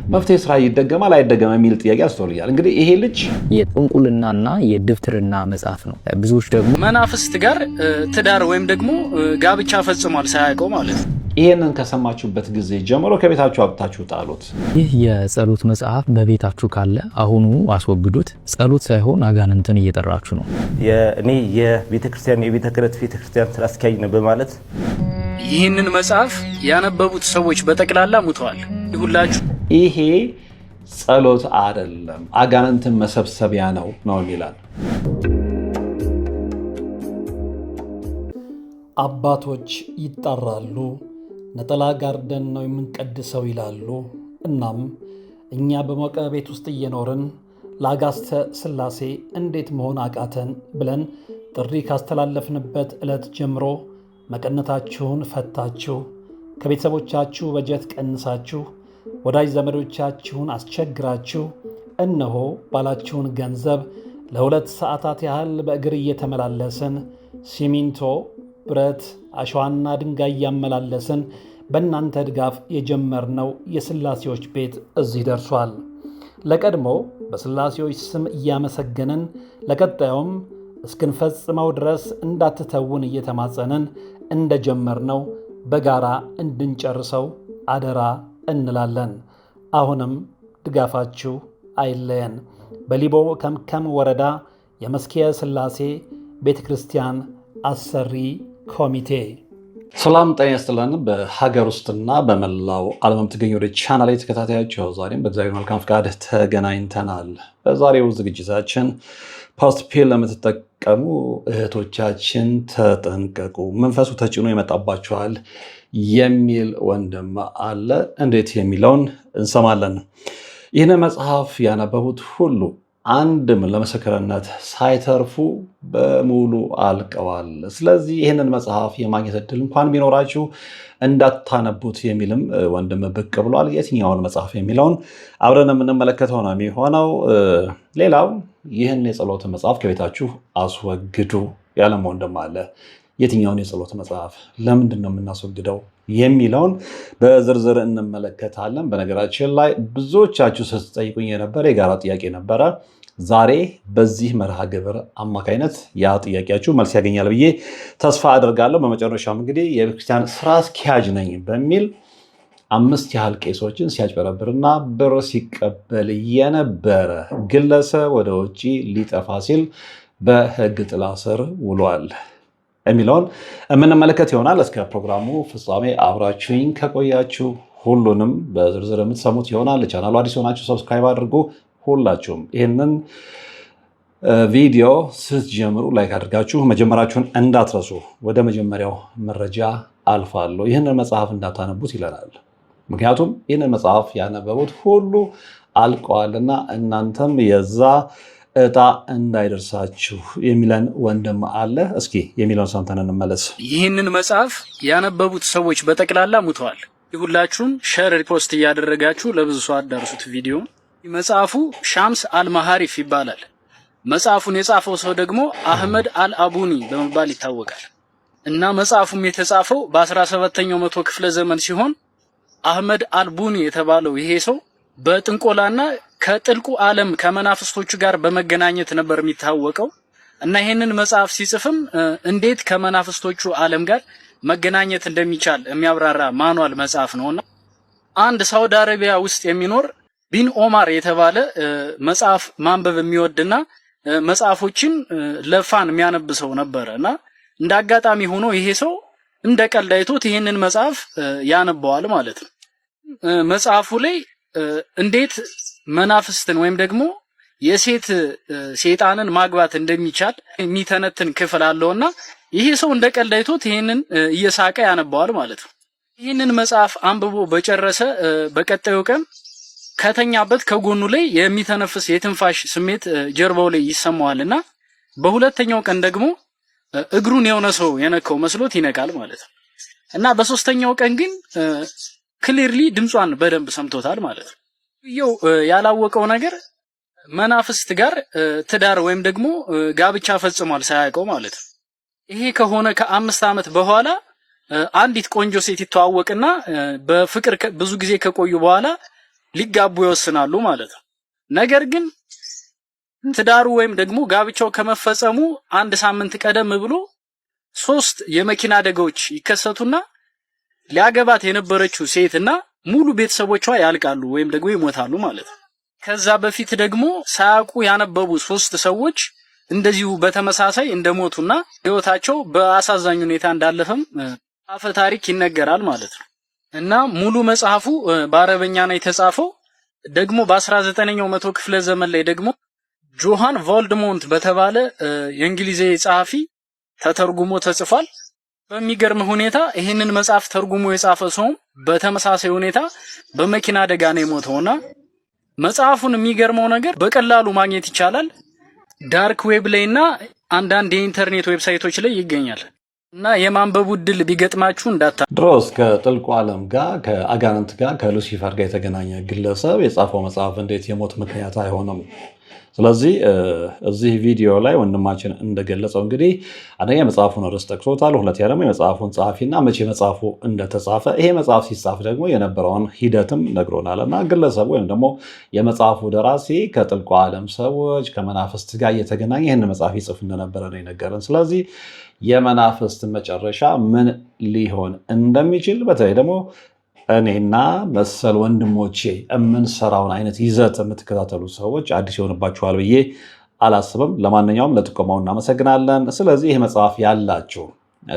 መፍትሄ ስራ ይደገማል አይደገም የሚል ጥያቄ አስተውልያል። እንግዲህ ይሄ ልጅ የጥንቁልናና የድፍትርና መጽሐፍ ነው። ብዙዎች ደግሞ መናፍስት ጋር ትዳር ወይም ደግሞ ጋብቻ ፈጽሟል ሳያውቀው ማለት ነው። ይሄንን ከሰማችሁበት ጊዜ ጀምሮ ከቤታችሁ አውጥታችሁ ጣሉት። ይህ የጸሎት መጽሐፍ በቤታችሁ ካለ አሁኑ አስወግዱት። ጸሎት ሳይሆን አጋንንትን እየጠራችሁ ነው። እኔ የቤተክርስቲያን የቤተ ክህነት ቤተክርስቲያን ስራ አስኪያጅ ነው በማለት ይህንን መጽሐፍ ያነበቡት ሰዎች በጠቅላላ ሙተዋል። ሁላችሁ ይሄ ጸሎት አይደለም አጋንንትን መሰብሰቢያ ነው ይላል። አባቶች ይጣራሉ፣ ነጠላ ጋርደን ነው የምንቀድሰው ይላሉ። እናም እኛ በሞቀ ቤት ውስጥ እየኖርን ለአጋስተ ሥላሴ እንዴት መሆን አቃተን ብለን ጥሪ ካስተላለፍንበት ዕለት ጀምሮ መቀነታችሁን ፈታችሁ ከቤተሰቦቻችሁ በጀት ቀንሳችሁ ወዳጅ ዘመዶቻችሁን አስቸግራችሁ እነሆ ባላችሁን ገንዘብ ለ2 ሰዓታት ያህል በእግር እየተመላለስን ሲሚንቶ፣ ብረት፣ አሸዋና ድንጋይ እያመላለስን በእናንተ ድጋፍ የጀመርነው የሥላሴዎች ቤት እዚህ ደርሷል። ለቀድሞ በሥላሴዎች ስም እያመሰገንን ለቀጣዩም እስክንፈጽመው ድረስ እንዳትተውን እየተማጸንን እንደጀመርነው በጋራ እንድንጨርሰው አደራ እንላለን። አሁንም ድጋፋችሁ አይለየን። በሊቦ ከምከም ወረዳ የመስኪየ ሥላሴ ቤተ ክርስቲያን አሰሪ ኮሚቴ። ሰላም ጤና ይስጥልን። በሀገር ውስጥና በመላው ዓለም የምትገኙ ወደ ቻናል ተከታታዮች ዛሬም በእግዚአብሔር መልካም ፍቃድ ተገናኝተናል። በዛሬው ዝግጅታችን ፖስት ፒል ለምትጠቀሙ እህቶቻችን ተጠንቀቁ፣ መንፈሱ ተጭኖ ይመጣባችኋል የሚል ወንድም አለ። እንዴት የሚለውን እንሰማለን። ይህን መጽሐፍ ያነበቡት ሁሉ አንድም ለምስክርነት ሳይተርፉ በሙሉ አልቀዋል። ስለዚህ ይህንን መጽሐፍ የማግኘት እድል እንኳን ቢኖራችሁ እንዳታነቡት የሚልም ወንድም ብቅ ብሏል። የትኛውን መጽሐፍ የሚለውን አብረን የምንመለከተው ነው የሚሆነው። ሌላው ይህን የጸሎት መጽሐፍ ከቤታችሁ አስወግዱ ያለም ወንድም አለ። የትኛውን የጸሎት መጽሐፍ ለምንድን ነው የምናስወግደው የሚለውን በዝርዝር እንመለከታለን። በነገራችን ላይ ብዙዎቻችሁ ስትጠይቁኝ የነበረ የጋራ ጥያቄ ነበረ። ዛሬ በዚህ መርሃ ግብር አማካይነት ያ ጥያቄያችሁ መልስ ያገኛል ብዬ ተስፋ አደርጋለሁ። በመጨረሻም እንግዲህ የቤተክርስቲያን ስራ አስኪያጅ ነኝ በሚል 5 ያህል ቄሶችን ሲያጭበረብርና ብር ሲቀበል የነበረ ግለሰብ ወደ ውጭ ሊጠፋ ሲል በሕግ ጥላ ስር ውሏል የሚለውን የምንመለከት ይሆናል። እስከ ፕሮግራሙ ፍጻሜ አብራችሁኝ ከቆያችሁ ሁሉንም በዝርዝር የምትሰሙት ይሆናል። ቻናሉ አዲስ ሆናችሁ ሰብስክራይብ አድርጉ። ሁላችሁም ይህንን ቪዲዮ ስትጀምሩ ላይክ አድርጋችሁ መጀመራችሁን እንዳትረሱ። ወደ መጀመሪያው መረጃ አልፋለሁ። ይህንን መጽሐፍ እንዳታነቡት ይለናል። ምክንያቱም ይህንን መጽሐፍ ያነበቡት ሁሉ አልቀዋልና እናንተም የዛ እጣ እንዳይደርሳችሁ የሚለን ወንድም አለ። እስኪ የሚለውን ሰምተን እንመለስ። ይህንን መጽሐፍ ያነበቡት ሰዎች በጠቅላላ ሙተዋል። ሁላችሁም ሼር ሪፖስት እያደረጋችሁ ለብዙ ሰው አዳርሱት ቪዲዮ። መጽሐፉ ሻምስ አልማሃሪፍ ይባላል። መጽሐፉን የጻፈው ሰው ደግሞ አህመድ አልአቡኒ በመባል ይታወቃል። እና መጽሐፉም የተጻፈው በ17ኛው መቶ ክፍለ ዘመን ሲሆን አህመድ አልቡኒ የተባለው ይሄ ሰው በጥንቆላና ከጥልቁ ዓለም ከመናፍስቶቹ ጋር በመገናኘት ነበር የሚታወቀው። እና ይሄንን መጽሐፍ ሲጽፍም እንዴት ከመናፍስቶቹ ዓለም ጋር መገናኘት እንደሚቻል የሚያብራራ ማኑዋል መጽሐፍ ነውና አንድ ሳውዲ አረቢያ ውስጥ የሚኖር ቢን ኦማር የተባለ መጽሐፍ ማንበብ የሚወድና መጽሐፎችን ለፋን የሚያነብሰው ነበርና እንደ አጋጣሚ ሆኖ ይሄ ሰው እንደ ቀልድ አይቶት ይሄንን መጽሐፍ ያነባዋል ማለት ነው። መጽሐፉ ላይ እንዴት መናፍስትን ወይም ደግሞ የሴት ሴጣንን ማግባት እንደሚቻል የሚተነትን ክፍል አለውና ይሄ ሰው እንደ ቀልድ አይቶት ይሄንን እየሳቀ ያነባዋል ማለት ነው። ይሄንን መጽሐፍ አንብቦ በጨረሰ በቀጣዩ ቀን ከተኛበት ከጎኑ ላይ የሚተነፍስ የትንፋሽ ስሜት ጀርባው ላይ ይሰማዋልና በሁለተኛው ቀን ደግሞ እግሩን የሆነ ሰው የነካው መስሎት ይነቃል ማለት ነው። እና በሶስተኛው ቀን ግን ክሊርሊ ድምጿን በደንብ ሰምቶታል ማለት ነው። ይኸው ያላወቀው ነገር መናፍስት ጋር ትዳር ወይም ደግሞ ጋብቻ ፈጽሟል ሳያውቀው ማለት ነው። ይሄ ከሆነ ከ5 ዓመት በኋላ አንዲት ቆንጆ ሴት ይተዋወቅና በፍቅር ብዙ ጊዜ ከቆዩ በኋላ ሊጋቡ ይወስናሉ ማለት ነው። ነገር ግን ትዳሩ ወይም ደግሞ ጋብቻው ከመፈጸሙ አንድ ሳምንት ቀደም ብሎ 3 የመኪና አደጋዎች ይከሰቱና ሊያገባት የነበረችው ሴትና ሙሉ ቤተሰቦቿ ያልቃሉ ወይም ደግሞ ይሞታሉ ማለት ነው። ከዛ በፊት ደግሞ ሳያውቁ ያነበቡ 3 ሰዎች እንደዚሁ በተመሳሳይ እንደሞቱና ህይወታቸው በአሳዛኝ ሁኔታ እንዳለፈም አፈ ታሪክ ይነገራል ማለት ነው። እና ሙሉ መጽሐፉ በአረበኛ ነው የተጻፈው። ደግሞ በ19ኛው መቶ ክፍለ ዘመን ላይ ደግሞ ጆሃን ቮልድሞንት በተባለ የእንግሊዝ ጸሐፊ ተተርጉሞ ተጽፏል። በሚገርም ሁኔታ ይህንን መጽሐፍ ተርጉሞ የጻፈ ሰው በተመሳሳይ ሁኔታ በመኪና አደጋ ነው የሞተውና መጽሐፉን የሚገርመው ነገር በቀላሉ ማግኘት ይቻላል። ዳርክ ዌብ ላይና አንዳንድ የኢንተርኔት ዌብሳይቶች ላይ ይገኛል እና የማንበቡ ዕድል ቢገጥማችሁ እንዳታ ድሮስ ከጥልቁ ዓለም ጋር ከአጋንንት ጋር ከሉሲፈር ጋር የተገናኘ ግለሰብ የጻፈው መጽሐፍ እንዴት የሞት ምክንያት አይሆንም? ስለዚህ እዚህ ቪዲዮ ላይ ወንድማችን እንደገለጸው እንግዲህ አንደኛ መጽሐፉን ርዕስ ጠቅሶታል። ሁለተኛ ደግሞ የመጽሐፉን ጸሐፊና መቼ መጽሐፉ እንደተጻፈ ይሄ መጽሐፍ ሲጻፍ ደግሞ የነበረውን ሂደትም ነግሮናል እና ግለሰቡ ወይም ደግሞ የመጽሐፉ ደራሲ ከጥልቁ ዓለም ሰዎች ከመናፍስት ጋር እየተገናኘ ይህን መጽሐፍ ይጽፍ እንደነበረ ነው የነገረን። ስለዚህ የመናፍስት መጨረሻ ምን ሊሆን እንደሚችል በተለይ ደግሞ እኔና መሰል ወንድሞቼ የምንሰራውን አይነት ይዘት የምትከታተሉ ሰዎች አዲስ ይሆንባችኋል ብዬ አላስብም። ለማንኛውም ለጥቆማው እናመሰግናለን። ስለዚህ ይህ መጽሐፍ ያላችሁ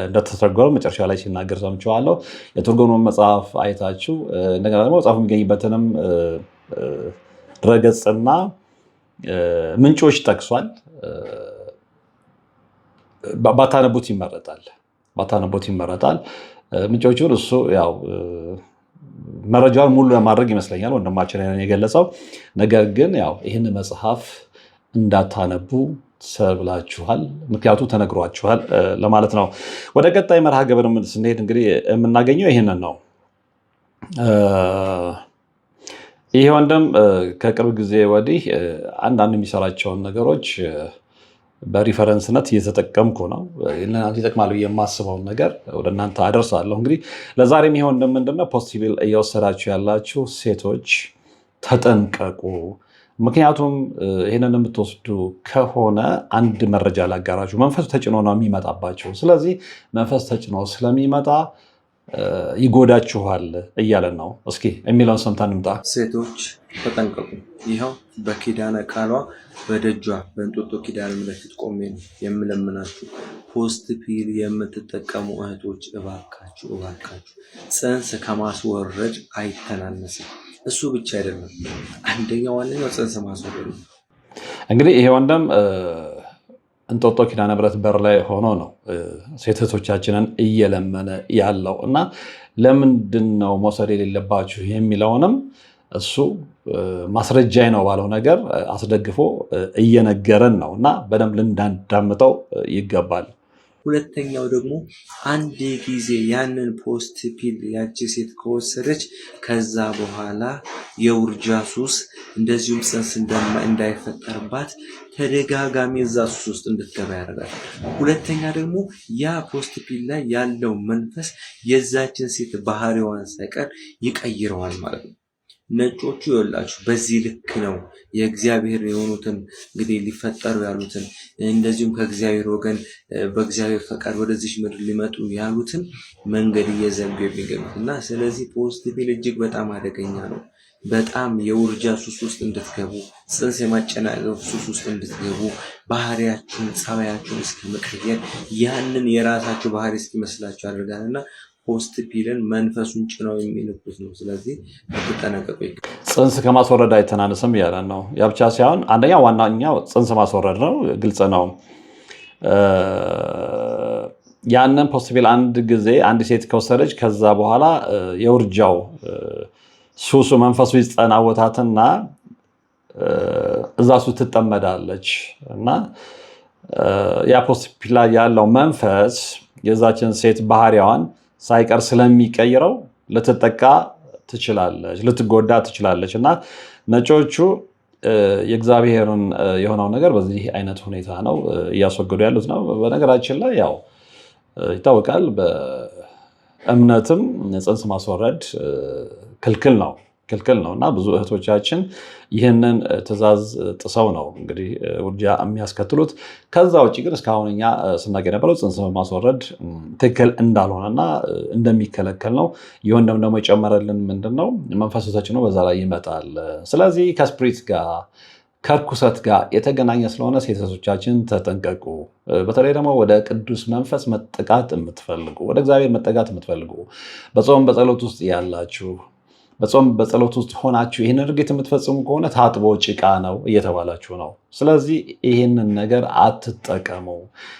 እንደተተረጎመ መጨረሻ ላይ ሲናገር ሰምቼዋለሁ። የትርጉሙን መጽሐፍ አይታችሁ እንደገና ደግሞ መጽሐፉ የሚገኝበትንም ድረገጽና ምንጮች ጠቅሷል። ባታነቡት ይመረጣል። ምንጮቹን እሱ ያው መረጃውን ሙሉ ለማድረግ ይመስለኛል ወንድማችን የገለጸው። ነገር ግን ያው ይህን መጽሐፍ እንዳታነቡ ሰብላችኋል፣ ምክንያቱ ተነግሯችኋል ለማለት ነው። ወደ ቀጣይ መርሃ ግብር ስንሄድ እንግዲህ የምናገኘው ይህንን ነው። ይህ ወንድም ከቅርብ ጊዜ ወዲህ አንዳንድ የሚሰራቸውን ነገሮች በሪፈረንስነት እየተጠቀምኩ ነው። ለእናንተ ይጠቅማሉ የማስበውን ነገር ወደ እናንተ አደርሳለሁ። እንግዲህ ለዛሬም ይሆን ምንድነው ፖዚቲቭ እየወሰዳችሁ ያላችሁ ሴቶች ተጠንቀቁ። ምክንያቱም ይህንን የምትወስዱ ከሆነ አንድ መረጃ ላጋራችሁ። መንፈሱ ተጭኖ ነው የሚመጣባቸው። ስለዚህ መንፈስ ተጭኖ ስለሚመጣ ይጎዳችኋል እያለን ነው። እስኪ የሚለውን ሰምተን እንምጣ። ሴቶች ተጠንቀቁ። ይኸው በኪዳነ ቃሏ በደጇ በእንጦጦ ኪዳነ ምሕረት ቆሜ ነው የምለምናችሁ። ፖስት ፒል የምትጠቀሙ እህቶች እባካችሁ ጽንስ ከማስወረድ አይተናነስም። እሱ ብቻ አይደለም፣ አንደኛው ዋነኛው ጽንስ ማስወረድ ነው። እንግዲህ ይሄ ወንድም እንጦጦ ኪዳነ ምሕረት በር ላይ ሆኖ ነው ሴቶቻችንን እየለመነ ያለው እና ለምንድን ነው መውሰድ የሌለባችሁ የሚለውንም እሱ ማስረጃ ነው ባለው ነገር አስደግፎ እየነገረን ነው እና በደንብ ልናዳምጠው ይገባል። ሁለተኛው ደግሞ አንድ ጊዜ ያንን ፖስት ፒል ያቺ ሴት ከወሰደች ከዛ በኋላ የውርጃ ሱስ እንደዚሁም ጽንስ እንዳይፈጠርባት ተደጋጋሚ እዛ ሱስ ውስጥ እንድትገባ ያደርጋል። ሁለተኛ ደግሞ ያ ፖስት ፒል ላይ ያለው መንፈስ የዛችን ሴት ባህሪዋን ሳይቀር ይቀይረዋል ማለት ነው። ነጮቹ ይወላችሁ በዚህ ልክ ነው የእግዚአብሔር የሆኑትን እንግዲህ ሊፈጠሩ ያሉትን እንደዚሁም ከእግዚአብሔር ወገን በእግዚአብሔር ፈቃድ ወደዚህ ምድር ሊመጡ ያሉትን መንገድ እየዘጉ የሚገኙት እና ስለዚህ ፖስት ፒል እጅግ በጣም አደገኛ ነው። በጣም የውርጃ ሱስ ውስጥ እንድትገቡ፣ ጽንስ የማጨናገፍ ሱስ ውስጥ እንድትገቡ፣ ባህሪያችሁን ጸባያችሁን እስከመቀየር ያንን የራሳችሁ ባህሪ እስኪመስላችሁ ያደርጋልና ፖስት ፒልን መንፈሱን ጭነው የሚልኩት ነው። ስለዚህ ተጠነቀቁ። ጽንስ ከማስወረድ አይተናነስም እያለን ነው። ያ ብቻ ሳይሆን አንደኛ ዋናኛው ጽንስ ማስወረድ ነው፣ ግልጽ ነው። ያንን ፖስት ፒል አንድ ጊዜ አንድ ሴት ከወሰደች ከዛ በኋላ የውርጃው ሱሱ መንፈሱ ይጸናወታትና እዛ ሱ ትጠመዳለች እና ያ ፖስት ፒል ላይ ያለው መንፈስ የዛችን ሴት ባህሪዋን ሳይቀር ስለሚቀይረው ልትጠቃ ትችላለች፣ ልትጎዳ ትችላለች እና ነጮቹ የእግዚአብሔርን የሆነው ነገር በዚህ አይነት ሁኔታ ነው እያስወገዱ ያሉት ነው። በነገራችን ላይ ያው ይታወቃል፣ በእምነትም ጽንስ ማስወረድ ክልክል ነው። ክልክል ነው እና ብዙ እህቶቻችን ይህንን ትእዛዝ ጥሰው ነው እንግዲህ ውርጃ የሚያስከትሉት። ከዛ ውጭ ግን እስካሁን እኛ ስናገ የነበረው ጽንስ ማስወረድ ትክክል እንዳልሆነና እንደሚከለከል ነው። የወንድም ደግሞ የጨመረልን ምንድን ነው መንፈስ ተጭኖ በዛ ላይ ይመጣል። ስለዚህ ከስፕሪት ጋር ከርኩሰት ጋር የተገናኘ ስለሆነ ሴቶቻችን ተጠንቀቁ። በተለይ ደግሞ ወደ ቅዱስ መንፈስ መጠጋት የምትፈልጉ ወደ እግዚአብሔር መጠጋት የምትፈልጉ በጾም በጸሎት ውስጥ ያላችሁ በጾም በጸሎት ውስጥ ሆናችሁ ይህን ድርጊት የምትፈጽሙ ከሆነ ታጥቦ ጭቃ ነው እየተባላችሁ ነው። ስለዚህ ይህንን ነገር አትጠቀሙ።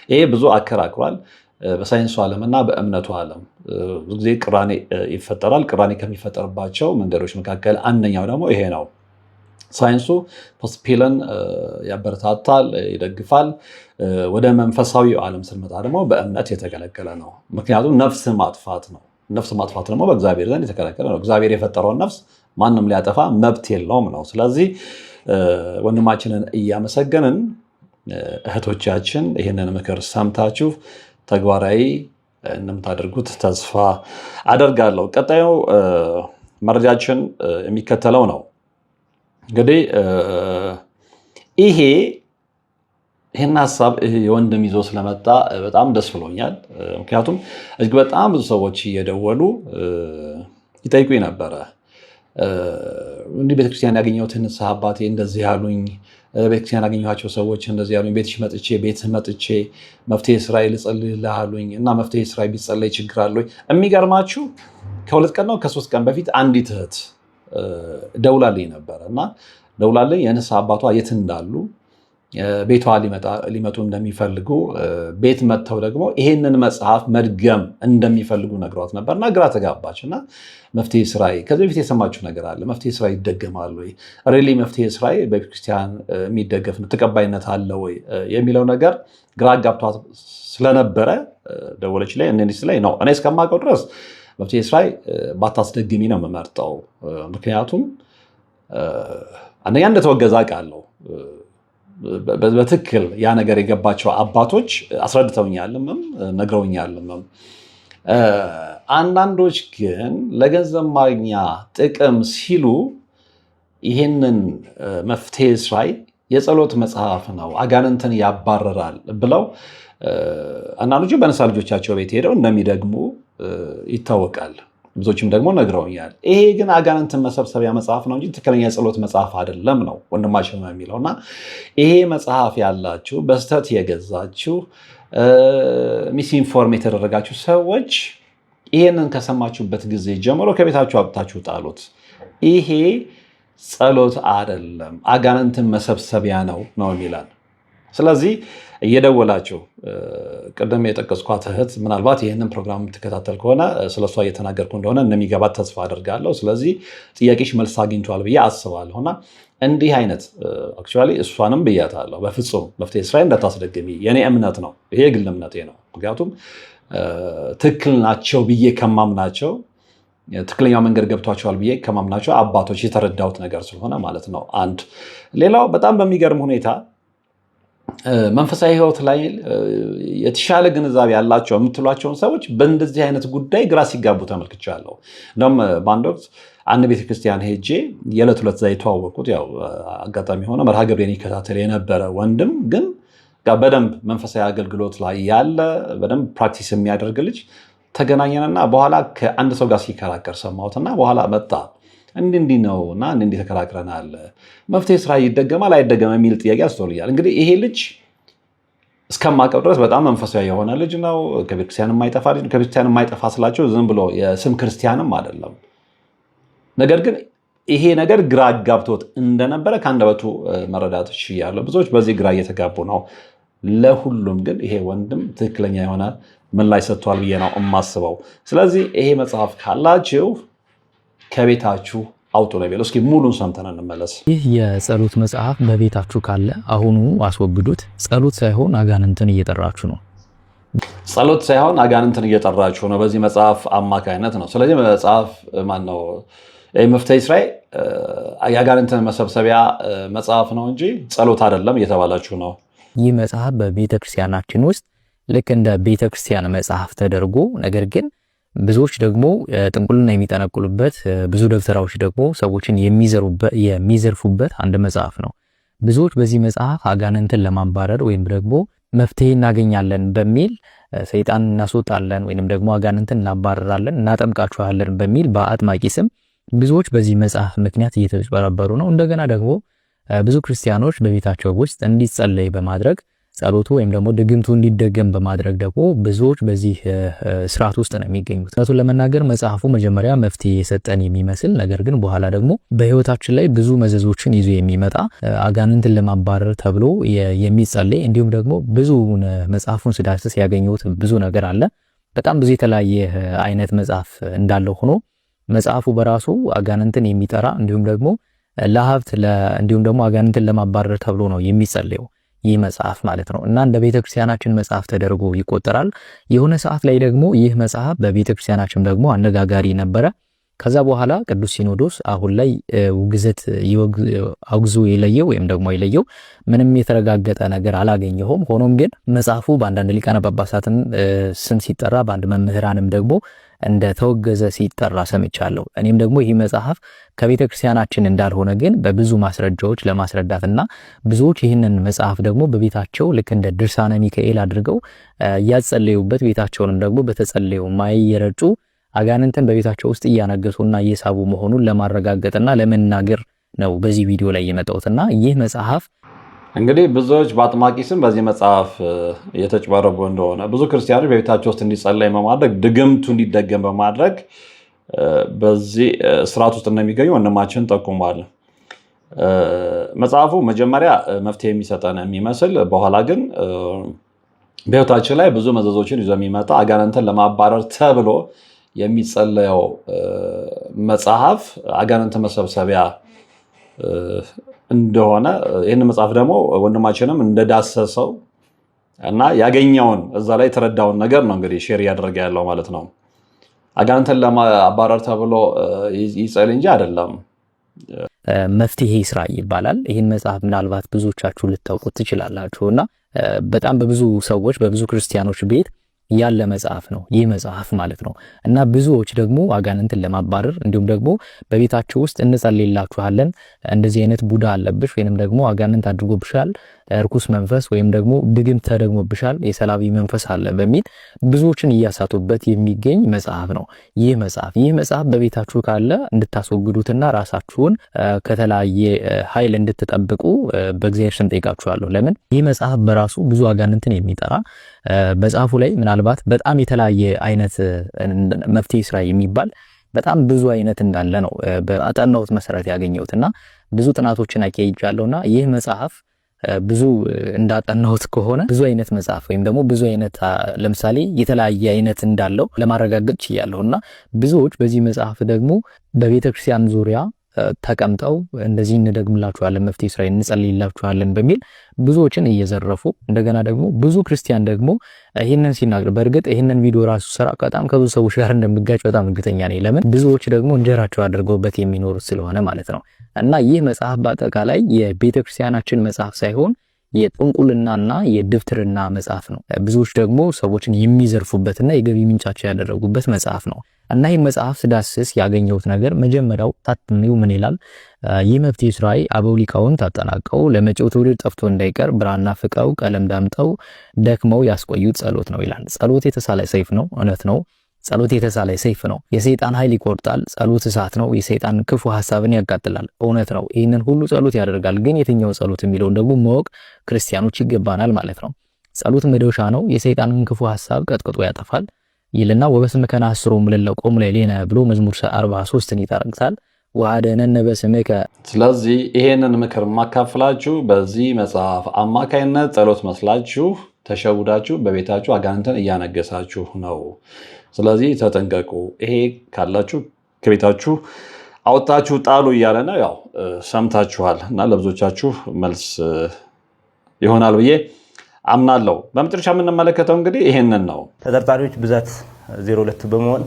ይሄ ብዙ አከራክሯል። በሳይንሱ ዓለምና በእምነቱ ዓለም ብዙ ጊዜ ቅራኔ ይፈጠራል። ቅራኔ ከሚፈጠርባቸው መንገዶች መካከል አንደኛው ደግሞ ይሄ ነው። ሳይንሱ ፖስት ፒልን ያበረታታል፣ ይደግፋል። ወደ መንፈሳዊ ዓለም ስንመጣ ደግሞ በእምነት የተከለከለ ነው። ምክንያቱም ነፍስ ማጥፋት ነው። ነፍስ ማጥፋት ደግሞ በእግዚአብሔር ዘንድ የተከለከለ ነው። እግዚአብሔር የፈጠረውን ነፍስ ማንም ሊያጠፋ መብት የለውም ነው። ስለዚህ ወንድማችንን እያመሰገንን እህቶቻችን ይህንን ምክር ሰምታችሁ ተግባራዊ እንደምታደርጉት ተስፋ አደርጋለሁ። ቀጣዩ መረጃችን የሚከተለው ነው። እንግዲህ ይህን ሀሳብ የወንድም ይዞ ስለመጣ በጣም ደስ ብሎኛል። ምክንያቱም እጅግ በጣም ብዙ ሰዎች እየደወሉ ይጠይቁኝ ነበረ። እንዲህ ቤተክርስቲያን ያገኘሁትን ንስሐ አባቴ እንደዚህ ያሉኝ፣ ቤተክርስቲያን ያገኘኋቸው ሰዎች እንደዚህ ያሉኝ፣ ቤትህ መጥቼ መፍትሄ ስራዬ ልጸልይልህ አሉኝ እና መፍትሄ ስራዬ ቢጸለይ ችግር አለኝ። የሚገርማችሁ ከ2 ቀን ነው ከ3 ቀን በፊት አንዲት እህት ደውላልኝ ነበረ እና ደውላልኝ የንስሐ አባቷ የት እንዳሉ ቤቷ ሊመጡ እንደሚፈልጉ ቤት መጥተው ደግሞ ይሄንን መጽሐፍ መድገም እንደሚፈልጉ ነግሯት ነበር እና ግራ ተጋባች እና መፍትሄ ስራዬ ከዚህ በፊት የሰማችሁ ነገር አለ? መፍትሄ ስራ ይደገማል ወይ? ሪሊ መፍትሄ ስራዬ በቤተክርስቲያን የሚደገፍ ነው? ተቀባይነት አለ ወይ የሚለው ነገር ግራ ጋብቷት ስለነበረ ደወለች ላይ እንዴት ላይ ነው። እኔ እስከማውቀው ድረስ መፍትሄ ስራዬ ባታስደግሚ ነው የምመርጠው። ምክንያቱም አንደኛ እንደተወገዘ አውቃለሁ። በትክክል ያ ነገር የገባቸው አባቶች አስረድተውኛልም ነግረውኛልም። አንዳንዶች ግን ለገንዘብ ማግኛ ጥቅም ሲሉ ይህንን መፍትሄ ስራይ የጸሎት መጽሐፍ ነው፣ አጋንንትን ያባረራል ብለው አንዳንዶቹ በንስሐ ልጆቻቸው ቤት ሄደው እንደሚደግሙ ይታወቃል። ብዙዎችም ደግሞ ነግረውኛል። ይሄ ግን አጋንንትን መሰብሰቢያ መጽሐፍ ነው እንጂ ትክክለኛ የጸሎት መጽሐፍ አይደለም ነው ወንድማችን ነው የሚለው እና ይሄ መጽሐፍ ያላችሁ በስተት የገዛችሁ ሚስኢንፎርም የተደረጋችሁ ሰዎች ይሄንን ከሰማችሁበት ጊዜ ጀምሮ ከቤታችሁ አውጥታችሁ ጣሉት። ይሄ ጸሎት አይደለም፣ አጋንንትን መሰብሰቢያ ነው የሚላል። ስለዚህ እየደወላችሁ ቅድም የጠቀስኳት እህት ምናልባት ይህንን ፕሮግራም የምትከታተል ከሆነ ስለሷ እየተናገርኩ እንደሆነ እንደሚገባት ተስፋ አደርጋለሁ። ስለዚህ ጥያቄሽ መልስ አግኝቷል ብዬ አስባለሁ እና እንዲህ አይነት አክቹዋሊ እሷንም ብያታለሁ፣ በፍጹም መፍትሄ ስራዬ እንዳታስደግሚ። የኔ እምነት ነው፣ ይሄ የግል እምነቴ ነው። ምክንያቱም ትክክል ናቸው ብዬ ከማምናቸው ትክክለኛው መንገድ ገብቷቸዋል ብዬ ከማምናቸው አባቶች የተረዳሁት ነገር ስለሆነ ማለት ነው። አንድ ሌላው በጣም በሚገርም ሁኔታ መንፈሳዊ ሕይወት ላይ የተሻለ ግንዛቤ ያላቸው የምትሏቸውን ሰዎች በእንደዚህ አይነት ጉዳይ ግራ ሲጋቡ ተመልክቻለሁ። እንደውም በአንድ ወቅት አንድ ቤተክርስቲያን ሄጄ የዕለት ሁለት ዛ የተዋወቁት ያው አጋጣሚ ሆነ መርሃ ግብሬን ይከታተል የነበረ ወንድም ግን በደንብ መንፈሳዊ አገልግሎት ላይ ያለ በደንብ ፕራክቲስ የሚያደርግ ልጅ ተገናኘንና በኋላ ከአንድ ሰው ጋር ሲከራከር ሰማሁትና በኋላ መጣ እንዲህ ነው እና እንዲህ ተከራክረናል፣ መፍትሄ ስራ ይደገማል አይደገም የሚል ጥያቄ አስተውልኛል። እንግዲህ ይሄ ልጅ እስከማውቀው ድረስ በጣም መንፈሳዊ የሆነ ልጅ ነው። ከቤተክርስቲያን የማይጠፋ ልጅ። ከቤተክርስቲያን የማይጠፋ ስላቸው ዝም ብሎ የስም ክርስቲያንም አይደለም። ነገር ግን ይሄ ነገር ግራ አጋብቶት እንደነበረ ከአንደበቱ መረዳት ችያለሁ። ብዙዎች በዚህ ግራ እየተጋቡ ነው። ለሁሉም ግን ይሄ ወንድም ትክክለኛ የሆነ ምላሽ ሰጥቷል ብዬ ነው የማስበው። ስለዚህ ይሄ መጽሐፍ ካላችሁ ከቤታችሁ አውጡ ነው የሚለው። እስኪ ሙሉን ሰምተን እንመለስ። ይህ የጸሎት መጽሐፍ በቤታችሁ ካለ አሁኑ አስወግዱት። ጸሎት ሳይሆን አጋንንትን እየጠራችሁ ነው። ጸሎት ሳይሆን አጋንንትን እየጠራችሁ ነው በዚህ መጽሐፍ አማካይነት ነው። ስለዚህ መጽሐፍ ማነው መፍትሄ ስራዬ የአጋንንትን መሰብሰቢያ መጽሐፍ ነው እንጂ ጸሎት አይደለም እየተባላችሁ ነው። ይህ መጽሐፍ በቤተክርስቲያናችን ውስጥ ልክ እንደ ቤተክርስቲያን መጽሐፍ ተደርጎ ነገር ግን ብዙዎች ደግሞ ጥንቁልና የሚጠነቁሉበት፣ ብዙ ደብተራዎች ደግሞ ሰዎችን የሚዘርፉበት አንድ መጽሐፍ ነው። ብዙዎች በዚህ መጽሐፍ አጋንንትን ለማባረር ወይም ደግሞ መፍትሄ እናገኛለን በሚል ሰይጣን እናስወጣለን ወይንም ደግሞ አጋንንትን እናባረራለን እናጠምቃችኋለን በሚል በአጥማቂ ስም ብዙዎች በዚህ መጽሐፍ ምክንያት እየተጭበረበሩ ነው። እንደገና ደግሞ ብዙ ክርስቲያኖች በቤታቸው ውስጥ እንዲጸለይ በማድረግ ጸሎቱ ወይም ደግሞ ድግምቱ እንዲደገም በማድረግ ደግሞ ብዙዎች በዚህ ስርዓት ውስጥ ነው የሚገኙት። እውነቱን ለመናገር መጽሐፉ መጀመሪያ መፍትሄ የሰጠን የሚመስል ነገር ግን በኋላ ደግሞ በህይወታችን ላይ ብዙ መዘዞችን ይዞ የሚመጣ አጋንንትን ለማባረር ተብሎ የሚጸለይ እንዲሁም ደግሞ ብዙ መጽሐፉን ስዳስስ ያገኘሁት ብዙ ነገር አለ። በጣም ብዙ የተለያየ አይነት መጽሐፍ እንዳለው ሆኖ መጽሐፉ በራሱ አጋንንትን የሚጠራ እንዲሁም ደግሞ ለሀብት እንዲሁም ደግሞ አጋንንትን ለማባረር ተብሎ ነው የሚጸለየው ይህ መጽሐፍ ማለት ነው። እና እንደ ቤተክርስቲያናችን መጽሐፍ ተደርጎ ይቆጠራል። የሆነ ሰዓት ላይ ደግሞ ይህ መጽሐፍ በቤተክርስቲያናችን ደግሞ አነጋጋሪ ነበረ። ከዛ በኋላ ቅዱስ ሲኖዶስ አሁን ላይ ውግዘት አውግዞ የለየው ወይም ደግሞ የለየው ምንም የተረጋገጠ ነገር አላገኘሁም። ሆኖም ግን መጽሐፉ በአንዳንድ ሊቃነ ጳጳሳትን ስም ሲጠራ በአንድ መምህራንም ደግሞ እንደ ተወገዘ ሲጠራ ሰምቻለሁ። እኔም ደግሞ ይህ መጽሐፍ ከቤተ ክርስቲያናችን እንዳልሆነ ግን በብዙ ማስረጃዎች ለማስረዳትና ብዙዎች ይህንን መጽሐፍ ደግሞ በቤታቸው ልክ እንደ ድርሳነ ሚካኤል አድርገው እያጸለዩበት ቤታቸውንም ደግሞ በተጸለዩ ማይ የረጩ አጋንንትን በቤታቸው ውስጥ እያነገሱና እየሳቡ መሆኑን ለማረጋገጥና ለመናገር ነው በዚህ ቪዲዮ ላይ የመጣሁትና ይህ መጽሐፍ እንግዲህ ብዙዎች በአጥማቂ ስም በዚህ መጽሐፍ እየተጭበረቡ እንደሆነ ብዙ ክርስቲያኖች በቤታቸው ውስጥ እንዲጸለይ በማድረግ ድግምቱ እንዲደገም በማድረግ በዚህ ስርዓት ውስጥ እንደሚገኙ ወንድማችን ጠቁሟል። መጽሐፉ መጀመሪያ መፍትሄ የሚሰጠን የሚመስል በኋላ ግን በህይወታችን ላይ ብዙ መዘዞችን ይዞ የሚመጣ አጋንንትን ለማባረር ተብሎ የሚጸለየው መጽሐፍ አጋንንት መሰብሰቢያ እንደሆነ ይህን መጽሐፍ ደግሞ ወንድማችንም እንደዳሰሰው እና ያገኘውን እዛ ላይ የተረዳውን ነገር ነው እንግዲህ ሼር እያደረገ ያለው ማለት ነው። አጋንንትን ለማባረር ተብሎ ይጸልይ እንጂ አይደለም። መፍትሄ ስራ ይባላል። ይህን መጽሐፍ ምናልባት ብዙዎቻችሁ ልታውቁት ትችላላችሁና በጣም በብዙ ሰዎች በብዙ ክርስቲያኖች ቤት ያለ መጽሐፍ ነው ይህ መጽሐፍ ማለት ነው። እና ብዙዎች ደግሞ አጋንንትን ለማባረር እንዲሁም ደግሞ በቤታችሁ ውስጥ እንጸልይላችኋለን እንደዚህ አይነት ቡዳ አለብሽ ወይንም ደግሞ አጋንንት አድርጎብሻል እርኩስ መንፈስ ወይም ደግሞ ድግምት ተደግሞብሻል የሰላቢ መንፈስ አለ በሚል ብዙዎችን እያሳቱበት የሚገኝ መጽሐፍ ነው ይህ መጽሐፍ በቤታችሁ ካለ እንድታስወግዱትና ራሳችሁን ከተለያየ ኃይል እንድትጠብቁ በእግዚአብሔር ስም ጠይቃችኋለሁ። ለምን ይህ መጽሐፍ በራሱ ብዙ አጋንንትን የሚጠራ መጽሐፉ ላይ ምናልባት በጣም የተለያየ አይነት መፍትሄ ስራ የሚባል በጣም ብዙ አይነት እንዳለ ነው በአጠናሁት መሰረት ያገኘሁትና ብዙ ጥናቶችን አካሂጃለሁና ይህ መጽሐፍ ብዙ እንዳጠናሁት ከሆነ ብዙ አይነት መጽሐፍ ወይም ደግሞ ብዙ አይነት ለምሳሌ የተለያየ አይነት እንዳለው ለማረጋገጥ ችያለሁና ብዙዎች በዚህ መጽሐፍ ደግሞ በቤተክርስቲያን ዙሪያ ተቀምጠው እንደዚህ እንደግምላችኋለን መፍትሄ ስራ እንጸልይላችኋለን በሚል ብዙዎችን እየዘረፉ እንደገና ደግሞ ብዙ ክርስቲያን ደግሞ ይሄንን ሲናገር በእርግጥ ይሄንን ቪዲዮ ራሱ ሰራ በጣም ከብዙ ሰዎች ጋር እንደምጋጭ በጣም እርግጠኛ ነኝ። ለምን ብዙዎች ደግሞ እንጀራቸው አድርገውበት የሚኖሩ ስለሆነ ማለት ነው። እና ይህ መጽሐፍ በአጠቃላይ የቤተክርስቲያናችን መጽሐፍ ሳይሆን የጥንቁልናና የድፍትርና መጽሐፍ ነው። ብዙዎች ደግሞ ሰዎችን የሚዘርፉበትና የገቢ ምንጫቸው ያደረጉበት መጽሐፍ ነው። እና ይህ መጽሐፍ ስዳስስ ያገኘሁት ነገር መጀመሪያው ታትሚው ምን ይላል? ይህ መፍትሄ ስራይ አበው ሊቃውንት አጠናቀው ለመጪው ትውልድ ጠፍቶ እንዳይቀር ብራና ፍቀው ቀለም ዳምጠው ደክመው ያስቆዩት ጸሎት ነው ይላል። ጸሎት የተሳለ ሰይፍ ነው። እውነት ነው። ጸሎት የተሳለ ሰይፍ ነው። የሰይጣን ኃይል ይቆርጣል። ጸሎት እሳት ነው። የሰይጣን ክፉ ሐሳብን ያቃጥላል። እውነት ነው። ይህንን ሁሉ ጸሎት ያደርጋል። ግን የትኛው ጸሎት የሚለውን ደግሞ ማወቅ ክርስቲያኖች ይገባናል ማለት ነው። ጸሎት መዶሻ ነው። የሰይጣንን ክፉ ሐሳብ ቀጥቅጦ ያጠፋል ይልና ወበስምከ ናስሮሙ ለለቆሙ ለሌነ ብሎ መዝሙር 43ን ይጠቅሳል። ወአደነነ በስምከ። ስለዚህ ይሄንን ምክር ማካፈላችሁ በዚህ መጽሐፍ አማካይነት ጸሎት መስላችሁ ተሸውዳችሁ በቤታችሁ አጋንንትን እያነገሳችሁ ነው። ስለዚህ ተጠንቀቁ። ይሄ ካላችሁ ከቤታችሁ አውጣችሁ ጣሉ እያለ ነው። ያው ሰምታችኋል እና ለብዙዎቻችሁ መልስ ይሆናል ብዬ አምናለሁ። በመጨረሻ የምንመለከተው እንግዲህ ይሄንን ነው። ተጠርጣሪዎች ብዛት 02 በመሆን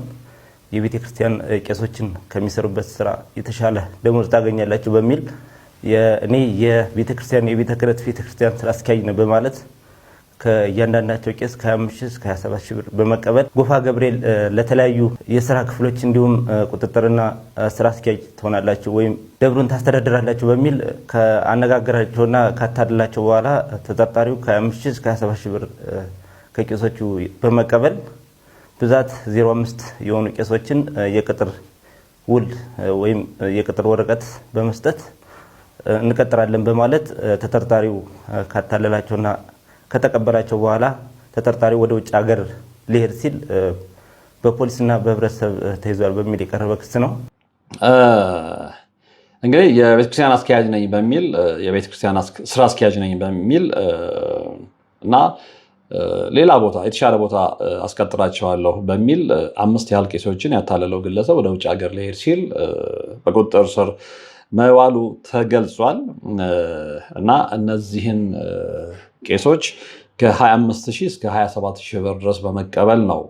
የቤተ ክርስቲያን ቄሶችን ከሚሰሩበት ስራ የተሻለ ደሞዝ ታገኛላችሁ በሚል እኔ የቤተ ክርስቲያን የቤተ ክህነት ቤተ ክርስቲያን ስራ አስኪያጅ ነው በማለት ከእያንዳንዳቸው ቄስ ከ25 እስከ 27 ሺህ ብር በመቀበል ጎፋ ገብርኤል ለተለያዩ የስራ ክፍሎች እንዲሁም ቁጥጥርና ስራ አስኪያጅ ትሆናላችሁ ወይም ደብሩን ታስተዳድራላችሁ በሚል ከአነጋገራቸውና ካታለላቸው በኋላ ተጠርጣሪው ከ25 እስከ 27 ሺህ ብር ከቄሶቹ በመቀበል ብዛት 05 የሆኑ ቄሶችን የቅጥር ውል ወይም የቅጥር ወረቀት በመስጠት እንቀጥራለን በማለት ተጠርጣሪው ካታለላቸውና ከተቀበላቸው በኋላ ተጠርጣሪው ወደ ውጭ ሀገር ሊሄድ ሲል በፖሊስና በህብረተሰብ ተይዟል በሚል የቀረበ ክስ ነው። እንግዲህ የቤተክርስቲያን አስኪያጅ ነኝ በሚል የቤተክርስቲያን ስራ አስኪያጅ ነኝ በሚል እና ሌላ ቦታ የተሻለ ቦታ አስቀጥራቸዋለሁ በሚል 5 ያህል ቄሶችን ያታለለው ግለሰብ ወደ ውጭ ሀገር ሊሄድ ሲል በቁጥጥር ስር መዋሉ ተገልጿል። እና እነዚህን ቄሶች ከ25,000 እስከ 27,000 ብር ድረስ በመቀበል ነው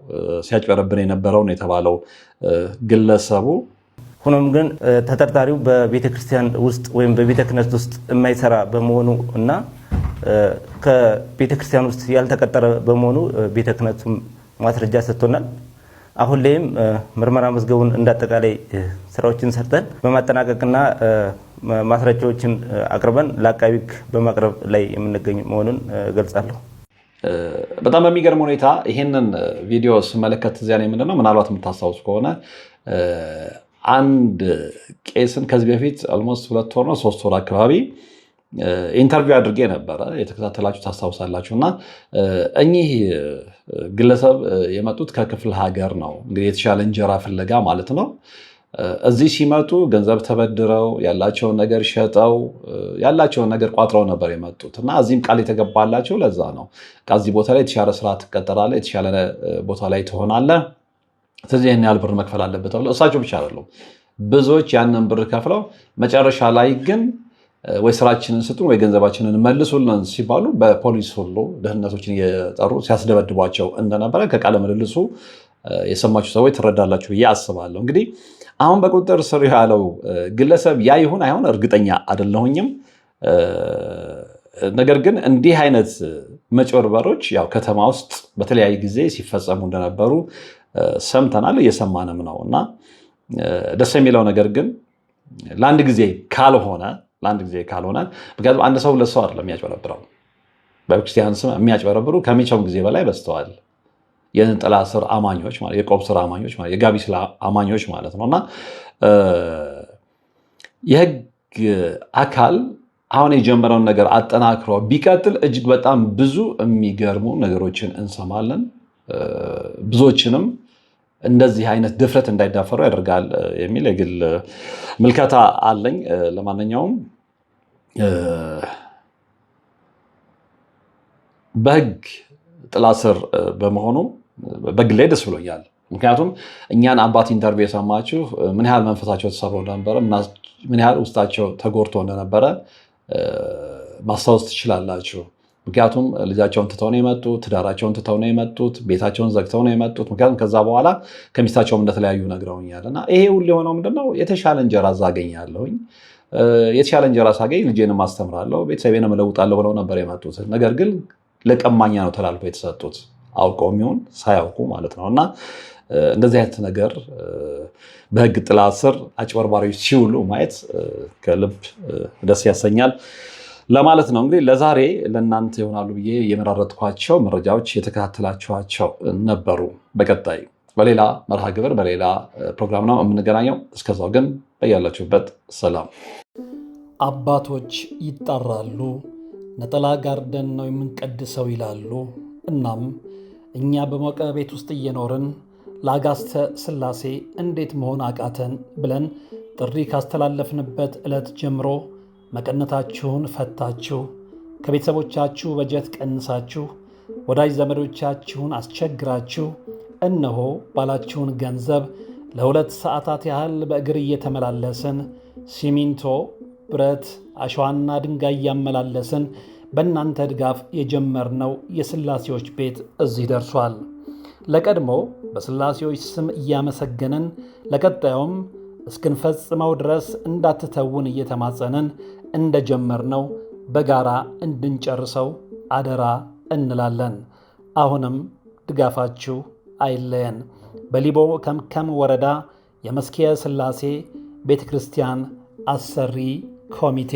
ሲያጭበረብር የነበረውን የተባለው ግለሰቡ። ሆኖም ግን ተጠርጣሪው በቤተክርስቲያን ውስጥ ወይም በቤተ ክህነት ውስጥ የማይሰራ በመሆኑ እና ከቤተክርስቲያን ውስጥ ያልተቀጠረ በመሆኑ ቤተ ክህነቱም ማስረጃ ሰጥቶናል። አሁን ላይም ምርመራ መዝገቡን እንዳጠቃላይ ስራዎችን ሰርተን በማጠናቀቅና ማስረጃዎችን አቅርበን ለአቃቤ ሕግ በማቅረብ ላይ የምንገኝ መሆኑን ገልጻለሁ። በጣም በሚገርም ሁኔታ ይሄንን ቪዲዮ ስመለከት እዚያ ላይ ምንድነው ምናልባት የምታስታውሱ ከሆነ አንድ ቄስን ከዚህ በፊት ኦልሞስት 2 ወር ነው 3 ወር አካባቢ ኢንተርቪው አድርጌ ነበረ። የተከታተላችሁ ታስታውሳላችሁ። እና እኚህ ግለሰብ የመጡት ከክፍለ ሀገር ነው፣ እንግዲህ የተሻለ እንጀራ ፍለጋ ማለት ነው። እዚህ ሲመጡ ገንዘብ ተበድረው ያላቸውን ነገር ሸጠው ያላቸውን ነገር ቋጥረው ነበር የመጡት እና እዚህም ቃል የተገባላቸው ለዛ ነው። ከዚህ ቦታ ላይ የተሻለ ስራ ትቀጠራለህ፣ የተሻለ ቦታ ላይ ትሆናለህ፣ ስለዚህ ይህን ያህል ብር መክፈል አለበት ተብለው እሳቸው ብቻ አይደሉም ብዙዎች ያንን ብር ከፍለው መጨረሻ ላይ ግን ወይ ስራችንን ስጡን ወይ ገንዘባችንን መልሱልን ሲባሉ በፖሊስ ሁሉ ደህንነቶችን እየጠሩ ሲያስደበድቧቸው እንደነበረ ከቃለ ምልልሱ የሰማችሁ ሰዎች ትረዳላችሁ ብዬ አስባለሁ። እንግዲህ አሁን በቁጥጥር ስር ያለው ግለሰብ ያ ይሁን አይሆን እርግጠኛ አይደለሁኝም። ነገር ግን እንዲህ አይነት መጭበርበሮች ያው ከተማ ውስጥ በተለያየ ጊዜ ሲፈጸሙ እንደነበሩ ሰምተናል፣ እየሰማንም ነው። እና ደስ የሚለው ነገር ግን ለአንድ ጊዜ ካልሆነ ምክንያቱም አንድ ሰው ለሰው አይደለም የሚያጭበረብረው። በክርስቲያን ስም የሚያጭበረብሩ ከመቼውም ጊዜ በላይ በዝተዋል። የነጠላ ስር አማኞች ማለት የቆብ ስር አማኞች ማለት የጋቢ ስር አማኞች ማለት ነው። እና የህግ አካል አሁን የጀመረውን ነገር አጠናክሮ ቢቀጥል እጅግ በጣም ብዙ የሚገርሙ ነገሮችን እንሰማለን። ብዙዎችንም እንደዚህ አይነት ድፍረት እንዳይዳፈሩ ያደርጋል የሚል የግል ምልከታ አለኝ። ለማንኛውም በህግ ጥላ ስር በመሆኑ በግሌ ደስ ብሎኛል። ምክንያቱም እኛን አባት ኢንተርቪው የሰማችሁ ምን ያህል መንፈሳቸው ተሰብሮ እንደነበረ፣ ምን ያህል ውስጣቸው ተጎድቶ እንደነበረ ማስታወስ ትችላላችሁ። ምክንያቱም ልጃቸውን ትተው ነው የመጡት፣ ትዳራቸውን ትተው ነው የመጡት፣ ቤታቸውን ዘግተው ነው የመጡት። ምክንያቱም ከዛ በኋላ ከሚስታቸውም እንደተለያዩ ነግረውኛል። እና ይሄ ሁሉ የሆነው ምንድነው የተሻለ እንጀራ አገኛለሁኝ፣ የተሻለ እንጀራ ሳገኝ ልጄንም አስተምራለሁ፣ ቤተሰቤንም እለውጣለሁ ብለው ነበር የመጡት። ነገር ግን ለቀማኛ ነው ተላልፈው የተሰጡት፣ አውቀው የሚሆን ሳያውቁ ማለት ነው። እና እንደዚህ አይነት ነገር በህግ ጥላ ስር አጭበርባሪዎች ሲውሉ ማየት ከልብ ደስ ያሰኛል ለማለት ነው። እንግዲህ ለዛሬ ለእናንተ ይሆናሉ ብዬ የመራረጥኳቸው መረጃዎች የተከታተላችኋቸው ነበሩ። በቀጣይ በሌላ መርሃ ግብር በሌላ ፕሮግራም ነው የምንገናኘው። እስከዛው ግን በያላችሁበት ሰላም። አባቶች ይጣራሉ፣ ነጠላ ጋርደን ነው የምንቀድሰው ይላሉ። እናም እኛ በሞቀ ቤት ውስጥ እየኖርን ለአጋስተ ሥላሴ እንዴት መሆን አቃተን ብለን ጥሪ ካስተላለፍንበት ዕለት ጀምሮ መቀነታችሁን ፈታችሁ፣ ከቤተሰቦቻችሁ በጀት ቀንሳችሁ፣ ወዳጅ ዘመዶቻችሁን አስቸግራችሁ እነሆ ባላችሁን ገንዘብ ለ2 ሰዓታት ያህል በእግር እየተመላለስን ሲሚንቶ፣ ብረት፣ አሸዋና ድንጋይ እያመላለስን በእናንተ ድጋፍ የጀመርነው የሥላሴዎች ቤት እዚህ ደርሷል። ለቀድሞ በሥላሴዎች ስም እያመሰገንን ለቀጣዩም እስክንፈጽመው ድረስ እንዳትተውን እየተማጸንን እንደጀመርነው በጋራ እንድንጨርሰው አደራ እንላለን። አሁንም ድጋፋችሁ አይለየን። በሊቦ ከምከም ወረዳ የመስኪየ ሥላሴ ቤተ ክርስቲያን አሰሪ ኮሚቴ